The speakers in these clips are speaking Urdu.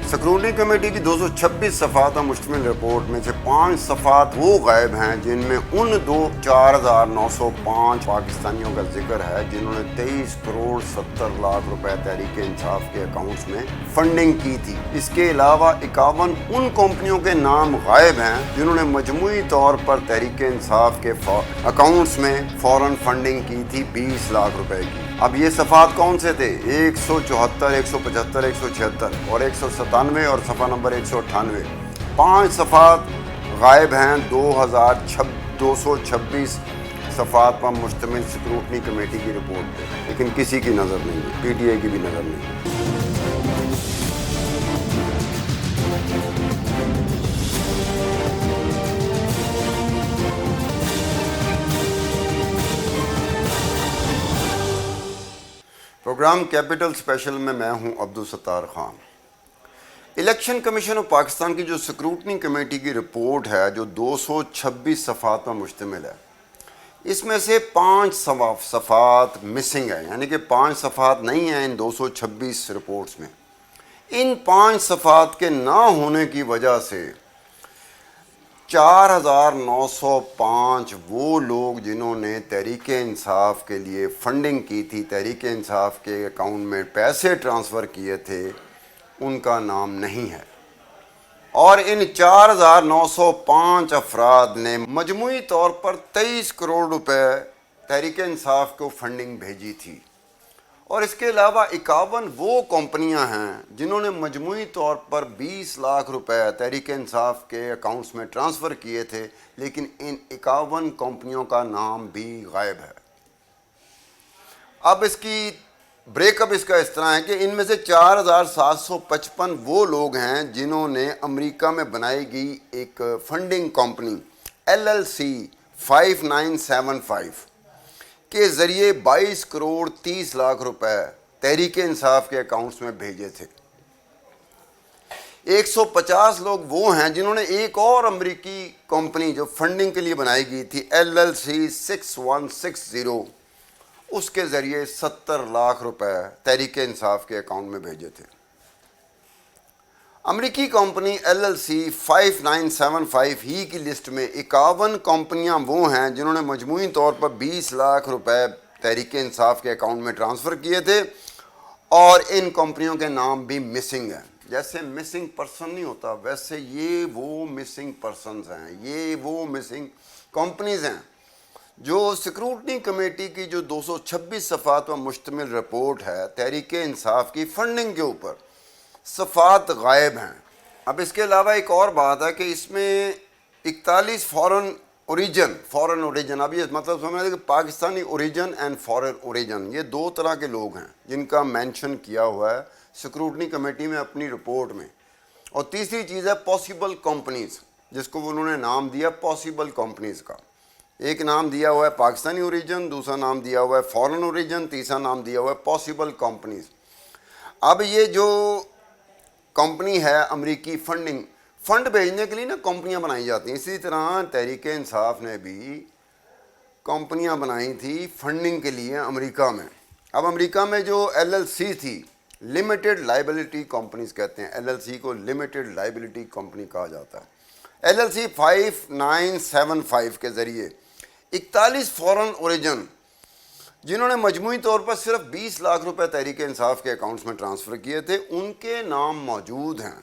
سکروٹنی کمیٹی کی 226 صفحات پر مشتمل رپورٹ میں سے 5 صفحات وہ غائب ہیں جن میں ان 4,905 پاکستانیوں کا ذکر ہے جنہوں نے 23 کروڑ 70 لاکھ روپے تحریک انصاف کے اکاؤنٹس میں فنڈنگ کی تھی۔ اس کے علاوہ 51 ان کمپنیوں کے نام غائب ہیں جنہوں نے مجموعی طور پر تحریک انصاف کے اکاؤنٹس میں فوراً فنڈنگ کی تھی 20 لاکھ روپے کی۔ اب یہ صفحات کون سے تھے؟ 174، 175، 176 اور 197 اور صفحہ نمبر 198۔ 5 صفحات غائب ہیں 226 صفحات پر مشتمل سکروٹنی کمیٹی کی رپورٹ پہ، لیکن کسی کی نظر نہیں ہے، پی ٹی آئی کی بھی نظر نہیں ہے۔ پروگرام کیپٹل اسپیشل میں ہوں Abdul Sattar Khan. Election commission of Pakistan کی جو سکروٹنی کمیٹی کی رپورٹ ہے جو 226 صفحات پر مشتمل ہے، اس میں سے 5 صفحات مسنگ ہیں، یعنی کہ 5 صفحات نہیں ہیں ان 226 رپورٹس میں۔ ان 5 صفحات کے نہ ہونے کی وجہ سے 4,905 وہ لوگ جنہوں نے تحریک انصاف کے لیے فنڈنگ کی تھی، تحریک انصاف کے اکاؤنٹ میں پیسے ٹرانسفر کیے تھے، ان کا نام نہیں ہے۔ اور ان 4,905 افراد نے مجموعی طور پر 23 کروڑ روپے تحریک انصاف کو فنڈنگ بھیجی تھی۔ اور اس کے علاوہ 51 وہ کمپنیاں ہیں جنہوں نے مجموعی طور پر 20 لاکھ روپے تحریک انصاف کے اکاؤنٹس میں ٹرانسفر کیے تھے، لیکن ان 51 کمپنیوں کا نام بھی غائب ہے۔ اب اس کی بریک اپ اس کا اس طرح ہے کہ ان میں سے 4,755 وہ لوگ ہیں جنہوں نے امریکہ میں بنائی گئی ایک فنڈنگ کمپنی LLC 5975 کے ذریعے 22 کروڑ 30 لاکھ روپے تحریک انصاف کے اکاؤنٹس میں بھیجے تھے۔ 150 لوگ وہ ہیں جنہوں نے ایک اور امریکی کمپنی جو فنڈنگ کے لیے بنائی گئی تھی LLC 6160، اس کے ذریعے 70 لاکھ روپے تحریک انصاف کے اکاؤنٹ میں بھیجے تھے۔ امریکی کمپنی LLC 5975 ہی کی لسٹ میں 51 کمپنیاں وہ ہیں جنہوں نے مجموعی طور پر 20 لاکھ روپے تحریک انصاف کے اکاؤنٹ میں ٹرانسفر کیے تھے، اور ان کمپنیوں کے نام بھی مسنگ ہیں۔ جیسے مسنگ پرسن نہیں ہوتا، ویسے یہ وہ مسنگ پرسنز ہیں، یہ وہ مسنگ کمپنیز ہیں۔ جو سکروٹنی کمیٹی کی جو 226 صفحات پر مشتمل رپورٹ ہے تحریک انصاف کی فنڈنگ کے اوپر، صفحات غائب ہیں۔ اب اس کے علاوہ ایک اور بات ہے کہ اس میں 41 فورن اوریجن، اب یہ مطلب سمجھیں کہ Pakistani origin and foreign origin, یہ 2 طرح کے لوگ ہیں جن کا مینشن کیا ہوا ہے سکروٹنی کمیٹی میں اپنی رپورٹ میں۔ اور تیسری چیز ہے پاسبل کمپنیز، جس کو انہوں نے نام دیا پاسبل کمپنیز کا۔ ایک نام دیا ہوا ہے پاکستانی اوریجن، دوسرا نام دیا ہوا ہے فورن اوریجن، تیسرا نام دیا ہوا ہے پاسبل کمپنیز۔ اب یہ جو کمپنی ہے امریکی فنڈ بھیجنے کے لیے نا کمپنیاں بنائی جاتی ہیں، اسی طرح تحریک انصاف نے بھی کمپنیاں بنائی تھی فنڈنگ کے لیے امریکہ میں۔ اب امریکہ میں جو LLC تھی، لمیٹڈ لائبلٹی کمپنیز کہتے ہیں، LLC کو لمیٹڈ لائبلٹی کمپنی کہا جاتا ہے۔ LLC 5975 کے ذریعے 41 فورن اوریجن جنہوں نے مجموعی طور پر صرف 20 لاکھ روپے تحریک انصاف کے اکاؤنٹس میں ٹرانسفر کیے تھے، ان کے نام موجود ہیں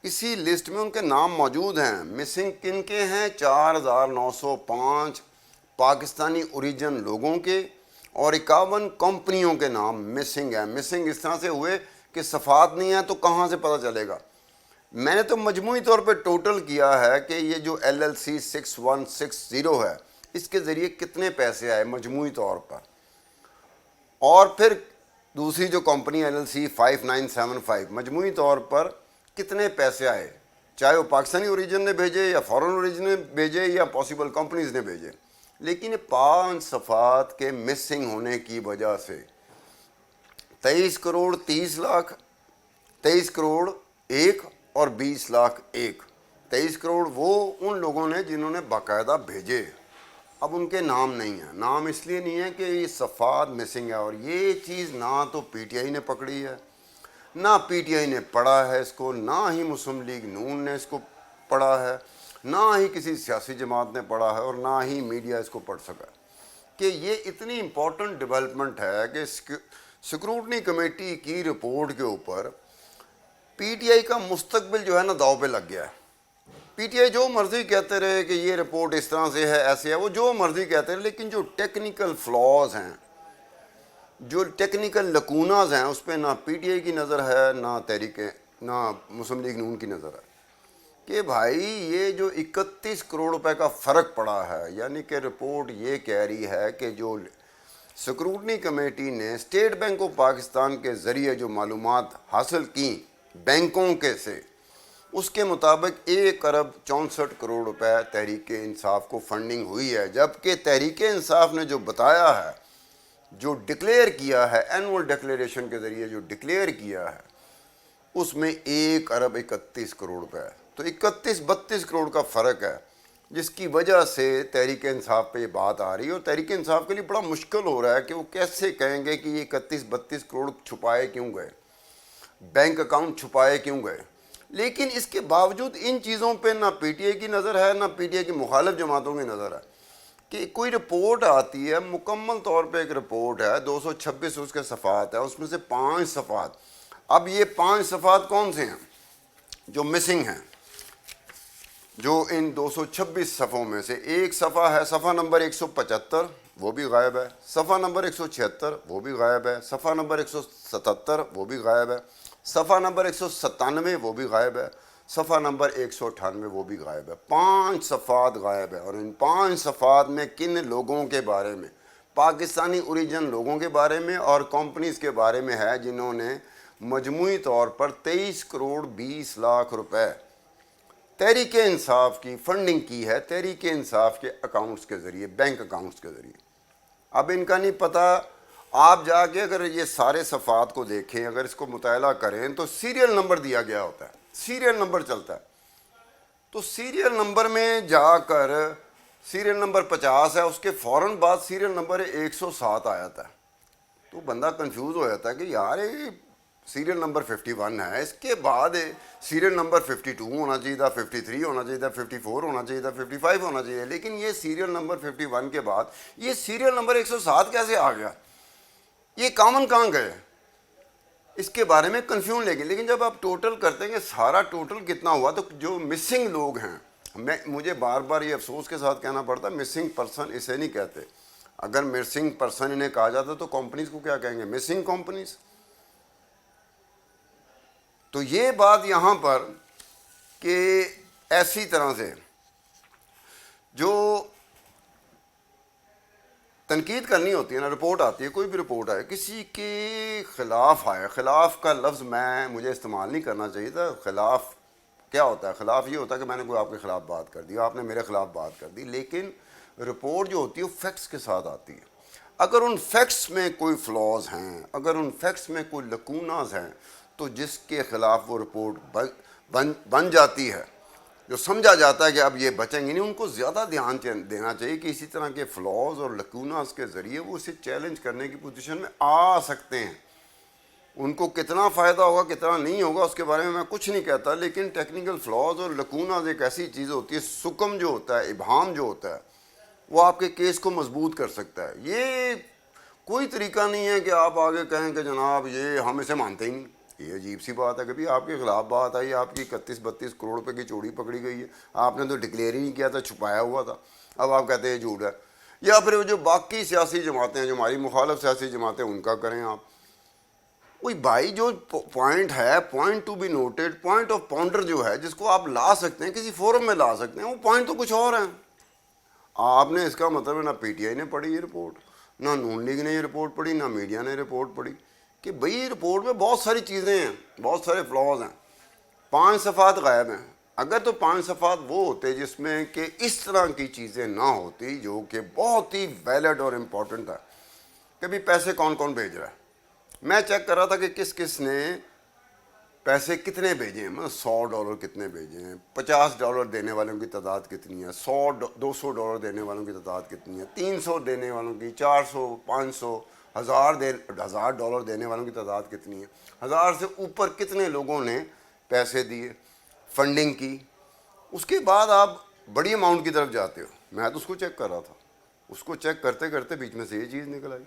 اسی لسٹ میں، ان کے نام موجود ہیں۔ مسنگ کن کے ہیں؟ 4,905 پاکستانی اوریجن لوگوں کے اور 51 کمپنیوں کے نام مسنگ ہیں۔ مسنگ اس طرح سے ہوئے کہ صفحات نہیں ہیں تو کہاں سے پتہ چلے گا؟ میں نے تو مجموعی طور پہ ٹوٹل کیا ہے کہ یہ جو LLC 6160 ہے، اس کے ذریعے کتنے پیسے آئے مجموعی طور پر، اور پھر دوسری جو کمپنی LLC 5975 مجموعی طور پر کتنے پیسے آئے، چاہے وہ پاکستانی اوریجن نے بھیجے یا فورن اوریجن نے بھیجے یا پاسبل کمپنیز نے بھیجے۔ لیکن 5 صفحات کے مسنگ ہونے کی وجہ سے 23 کروڑ 30 لاکھ، 23 کروڑ 1 اور 20 لاکھ 1، 23 کروڑ وہ ان لوگوں نے جنہوں نے باقاعدہ بھیجے، اب ان کے نام نہیں ہیں۔ نام اس لیے نہیں ہے کہ یہ صفحات مسنگ ہے، اور یہ چیز نہ تو PTI نے پکڑی ہے، نہ پی ٹی آئی نے پڑھا ہے اس کو، نہ ہی مسلم لیگ نون نے اس کو پڑھا ہے، نہ ہی کسی سیاسی جماعت نے پڑھا ہے، اور نہ ہی میڈیا اس کو پڑھ سکا کہ یہ اتنی امپورٹنٹ ڈیولپمنٹ ہے کہ سکروٹنی کمیٹی کی رپورٹ کے اوپر پی ٹی آئی کا مستقبل جو ہے نا داؤ پہ لگ گیا ہے۔ پی ٹی آئی جو مرضی کہتے رہے کہ یہ رپورٹ اس طرح سے ہے، ایسے ہے، وہ جو مرضی کہتے رہے، لیکن جو ٹیکنیکل فلاز ہیں، جو ٹیکنیکل لکوناز ہیں، اس پہ نہ پی ٹی آئی کی نظر ہے، نہ مسلم لیگ نون کی نظر ہے کہ بھائی یہ جو 31 کروڑ روپے کا فرق پڑا ہے، یعنی کہ رپورٹ یہ کہہ رہی ہے کہ جو سکروٹنی کمیٹی نے اسٹیٹ بینک آف پاکستان کے ذریعے جو معلومات حاصل کی بینکوں کے سے، اس کے مطابق 1 ارب 64 کروڑ روپے تحریک انصاف کو فنڈنگ ہوئی ہے، جبکہ تحریک انصاف نے جو بتایا ہے، جو ڈکلیئر کیا ہے اینول ڈکلیریشن کے ذریعے جو ڈکلیئر کیا ہے، اس میں 1 ارب 31 کروڑ روپے ہے۔ تو 31-32 کروڑ کا فرق ہے، جس کی وجہ سے تحریک انصاف پہ یہ بات آ رہی ہے، اور تحریک انصاف کے لیے بڑا مشکل ہو رہا ہے کہ وہ کیسے کہیں گے کہ یہ 31-32 کروڑ چھپائے کیوں گئے، بینک اکاؤنٹ چھپائے کیوں گئے۔ لیکن اس کے باوجود ان چیزوں پہ نہ پی ٹی آئی کی نظر ہے، نہ پی ٹی آئی کی مخالف جماعتوں کی نظر ہے کہ کوئی رپورٹ آتی ہے، مکمل طور پہ ایک رپورٹ ہے، 226 اس کے صفحات ہیں، اس میں سے 5 صفحات، اب یہ 5 صفحات کون سے ہیں جو مسنگ ہیں، جو ان 226 صفحوں میں سے ایک صفحہ ہے، صفحہ نمبر 175، وہ بھی غائب ہے، صفحہ نمبر 176 وہ بھی غائب ہے، صفحہ نمبر 177 وہ بھی غائب ہے، صفحہ نمبر 197 وہ بھی غائب ہے، صفحہ نمبر 198 وہ بھی غائب ہے۔ 5 صفحات غائب ہے، اور ان 5 صفحات میں کن لوگوں کے بارے میں، پاکستانی اوریجن لوگوں کے بارے میں اور کمپنیز کے بارے میں ہے جنہوں نے مجموعی طور پر 23 کروڑ 20 لاکھ روپے تحریک انصاف کی فنڈنگ کی ہے، تحریک انصاف کے اکاؤنٹس کے ذریعے، بینک اکاؤنٹس کے ذریعے۔ اب ان کا نہیں پتہ، آپ جا کے اگر یہ سارے صفحات کو دیکھیں، اگر اس کو مطالعہ کریں تو سیریل نمبر دیا گیا ہوتا ہے، سیریل نمبر چلتا ہے، تو سیریل نمبر میں جا کر سیریل نمبر 50 ہے، اس کے فوراً بعد سیریل نمبر 107 آ جاتا ہے، تو بندہ کنفیوز ہو جاتا ہے کہ یار یہ سیریل نمبر 51 ہے، اس کے بعد سیریل نمبر 52 ہونا چاہیے تھا، 53 ہونا چاہیے تھا، 54 ہونا چاہیے تھا، 55 ہونا چاہیے، لیکن یہ سیریل نمبر 51 کے بعد یہ سیریل نمبر 107 کیسے آ گیا، یہ کامن کہاں گئے، اس کے بارے میں کنفیوژن لے گئے۔ لیکن جب آپ ٹوٹل کرتے ہیں کہ سارا ٹوٹل کتنا ہوا، تو جو مسنگ لوگ ہیں، مجھے بار بار یہ افسوس کے ساتھ کہنا پڑتا ہے، مسنگ پرسن اسے نہیں کہتے، اگر مسنگ پرسن انہیں کہا جاتا تو کمپنیز کو کیا کہیں گے، مسنگ کمپنیز۔ تو یہ بات یہاں پر کہ ایسی طرح سے جو تنقید کرنی ہوتی ہے نا، رپورٹ آتی ہے، کوئی بھی رپورٹ آئے، کسی کے خلاف آئے، خلاف کا لفظ مجھے استعمال نہیں کرنا چاہیے تھا۔ خلاف کیا ہوتا ہے؟ خلاف یہ ہوتا ہے کہ میں نے کوئی آپ کے خلاف بات کر دی، آپ نے میرے خلاف بات کر دی، لیکن رپورٹ جو ہوتی ہے وہ فیکٹس کے ساتھ آتی ہے۔ اگر ان فیکٹس میں کوئی فلاز ہیں، اگر ان فیکٹس میں کوئی لکوناز ہیں، تو جس کے خلاف وہ رپورٹ بن جاتی ہے، جو سمجھا جاتا ہے کہ اب یہ بچیں گے نہیں، ان کو زیادہ دھیان دینا چاہیے کہ اسی طرح کے فلاز اور لکوناز کے ذریعے وہ اسے چیلنج کرنے کی پوزیشن میں آ سکتے ہیں۔ ان کو کتنا فائدہ ہوگا کتنا نہیں ہوگا اس کے بارے میں کچھ نہیں کہتا، لیکن ٹیکنیکل فلاز اور لکوناز ایک ایسی چیز ہوتی ہے، سکم جو ہوتا ہے، ابہام جو ہوتا ہے، وہ آپ کے کیس کو مضبوط کر سکتا ہے۔ یہ کوئی طریقہ نہیں ہے کہ آپ آگے کہیں کہ جناب یہ ہم اسے مانتے ہی نہیں۔ یہ عجیب سی بات ہے، کبھی آپ کے خلاف بات آئی، آپ کی 31-32 کروڑ روپے کی چوری پکڑی گئی ہے، آپ نے تو ڈکلیئر ہی نہیں کیا تھا، چھپایا ہوا تھا، اب آپ کہتے ہیں جھوٹ ہے۔ یا پھر جو باقی سیاسی جماعتیں ہیں، جو ہماری مخالف سیاسی جماعتیں، ان کا کریں آپ۔ وہی بھائی جو پوائنٹ ہے، point to be noted, point of ponder جو ہے، جس کو آپ لا سکتے ہیں، کسی فورم میں لا سکتے ہیں، وہ پوائنٹ تو کچھ اور ہیں۔ آپ نے اس کا مطلب نہ پی ٹی آئی نے پڑھی یہ رپورٹ، نہ نون لیگ نے یہ رپورٹ پڑھی، نہ میڈیا نے رپورٹ پڑھی، کہ بھئی یہ رپورٹ میں بہت ساری چیزیں ہیں، بہت سارے فلاز ہیں، 5 صفحات غائب ہیں۔ اگر تو 5 صفحات وہ ہوتے جس میں کہ اس طرح کی چیزیں نہ ہوتی، جو کہ بہت ہی ویلڈ اور امپورٹنٹ ہے، کہ بھی پیسے کون کون بھیج رہا ہے۔ میں چیک کر رہا تھا کہ کس کس نے پیسے کتنے بھیجے ہیں، مطلب $100 کتنے بھیجے ہیں، $50 دینے والوں کی تعداد کتنی ہے، 200 $200 دینے والوں کی تعداد کتنی ہے، 300 دینے والوں کی، 400، 500، $1000 دینے والوں کی تعداد کتنی ہے, 1000 سے اوپر کتنے لوگوں نے پیسے دیے, فنڈنگ کی. اس کے بعد آپ بڑی اماؤنٹ کی طرف جاتے ہو. میں تو اس کو چیک کر رہا تھا, اس کو چیک کرتے کرتے بیچ میں سے یہ چیز نکل آئی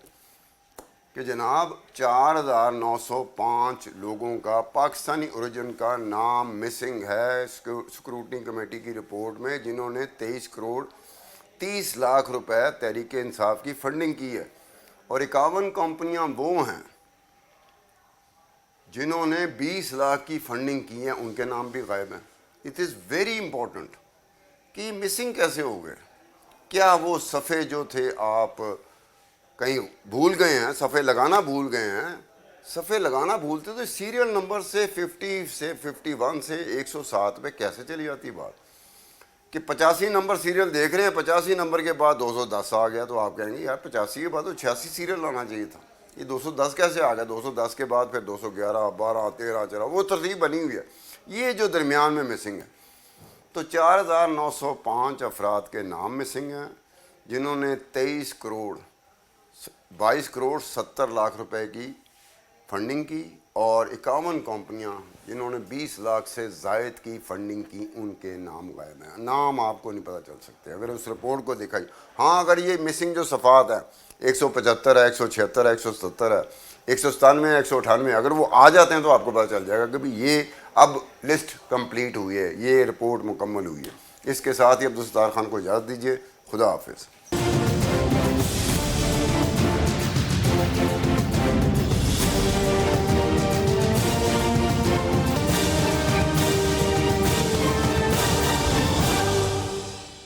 کہ جناب 4905 لوگوں کا پاکستانی اوریجن کا نام مسنگ ہے سکروٹنی کمیٹی کی رپورٹ میں, جنہوں نے 23 کروڑ 30 لاکھ روپے تحریک انصاف کی فنڈنگ کی ہے. اور 51 کمپنیاں وہ ہیں جنہوں نے 20 لاکھ کی فنڈنگ کی ہے, ان کے نام بھی غائب ہیں. اٹ از ویری امپورٹنٹ کہ مسنگ کیسے ہو گئے. کیا وہ صفحے جو تھے آپ کہیں بھول گئے ہیں, صفحے لگانا بھول گئے ہیں؟ صفحے لگانا بھولتے تو سیریل نمبر سے 50 سے 51 سے 107 پہ کیسے چلی جاتی بات کہ 85 نمبر سیریل دیکھ رہے ہیں, 85 نمبر کے بعد 210 آ گیا, تو آپ کہیں گے یار 85 کے بعد تو 86 سیریل لانا چاہیے تھا, یہ 210 کیسے آ گیا؟ 210 کے بعد پھر 211 12 13 چلا, وہ ترتیب بنی ہوئی ہے. یہ جو درمیان میں مسنگ ہے, تو 4905 افراد کے نام مسنگ ہیں جنہوں نے 22 کروڑ 70 لاکھ روپے کی فنڈنگ کی, اور 51 کمپنیاں جنہوں نے 20 لاکھ سے زائد کی فنڈنگ کی, ان کے نام غائب ہیں. نام آپ کو نہیں پتہ چل سکتے اگر اس رپورٹ کو دکھائی. ہاں اگر یہ مسنگ جو صفحات ہیں 175 ہے, 176 ہے, 170 ہے, 197 ہے, 198, اگر وہ آ جاتے ہیں تو آپ کو پتہ چل جائے گا کہ بھی یہ اب لسٹ کمپلیٹ ہوئی ہے, یہ رپورٹ مکمل ہوئی ہے. اس کے ساتھ ہی عبدالستار خان کو اجازت دیجیے. خدا حافظ.